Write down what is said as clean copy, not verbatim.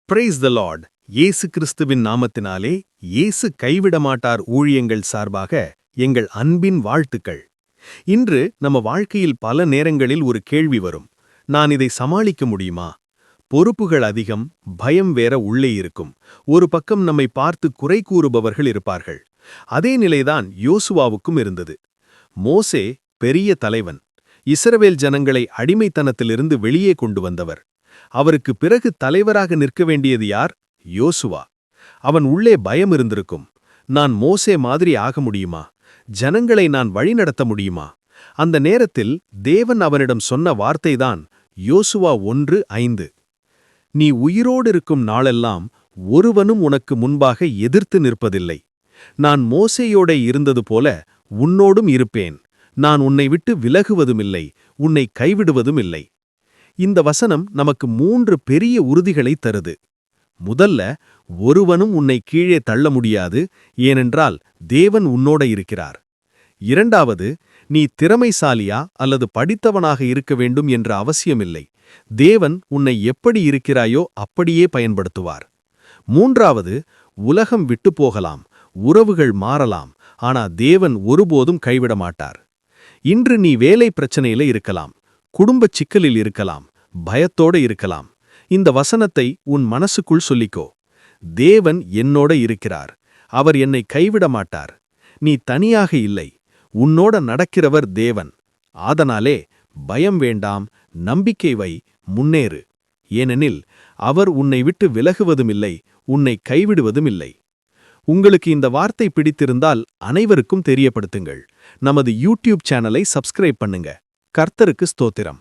Praise the Lord. இயேசு கிறிஸ்துவின் நாமத்தினாலே இயேசு கைவிடமாட்டார் ஊழியங்கள் சார்பாக எங்கள் அன்பின் வாழ்த்துக்கள். இன்று நம்ம வாழ்க்கையில் பல நேரங்களில் ஒரு கேள்வி வரும். நான் இதை சமாளிக்க முடியுமா? பொறுப்புகள் அதிகம், பயம் வேற உள்ளே இருக்கும். ஒரு பக்கம் நம்மை பார்த்து குறை கூறுபவர்கள் இருப்பார்கள். அதே நிலைதான் யோசுவாவுக்கும் இருந்தது. மோசே பெரிய தலைவன். இஸ்ரவேல் ஜனங்களை அடிமைத்தனத்திலிருந்து வெளியே கொண்டு வந்தவர். அவருக்கு பிறகு தலைவராக நிற்க வேண்டியது யார்? யோசுவா. அவன் உள்ளே பயம் இருந்திருக்கும். நான் மோசே மாதிரி ஆக முடியுமா? ஜனங்களை நான் வழிநடத்த முடியுமா? அந்த நேரத்தில் தேவன் அவனிடம் சொன்ன வார்த்தைதான் யோசுவா 1:5. நீ உயிரோடு இருக்கும் நாளெல்லாம் ஒருவனும் உனக்கு முன்பாக எதிர்த்து நிற்பதில்லை. நான் மோசேயோட இருந்தது போல உன்னோடும் இருப்பேன். நான் உன்னை விட்டு விலகுவதுமில்லை, உன்னை கைவிடுவதுமில்லை. இந்த வசனம் நமக்கு 3 பெரிய உறுதிகளை தருது. முதல்ல, ஒருவனும் உன்னை கீழே தள்ள முடியாது, ஏனென்றால் தேவன் உன்னோட இருக்கிறார். இரண்டாவது, நீ திறமைசாலியா அல்லது படித்தவனாக இருக்க வேண்டும் என்ற அவசியமில்லை. தேவன் உன்னை எப்படி இருக்கிறாயோ அப்படியே பயன்படுத்துவார். மூன்றாவது, உலகம் விட்டு போகலாம், உறவுகள் மாறலாம், ஆனா தேவன் ஒருபோதும் கைவிட மாட்டார். இன்று நீ வேலை பிரச்சனையில இருக்கலாம், குடும்பச் சிக்கலில் இருக்கலாம், பயத்தோடு இருக்கலாம். இந்த வசனத்தை உன் மனசுக்குள் சொல்லிக்கோ. தேவன் என்னோட இருக்கிறார். அவர் என்னை கைவிட மாட்டார். நீ தனியாக இல்லை. உன்னோட நடக்கிறவர் தேவன். ஆதனாலே பயம் வேண்டாம், நம்பிக்கை வை, முன்னேறு. ஏனெனில் அவர் உன்னை விட்டு விலகுவதுமில்லை, உன்னை கைவிடுவதுமில்லை. உங்களுக்கு இந்த வார்த்தை பிடித்திருந்தால் அனைவருக்கும் தெரியப்படுத்துங்கள். நமது யூடியூப் சேனலை சப்ஸ்கிரைப் பண்ணுங்க. கர்த்தருக்கு ஸ்தோத்திரம்.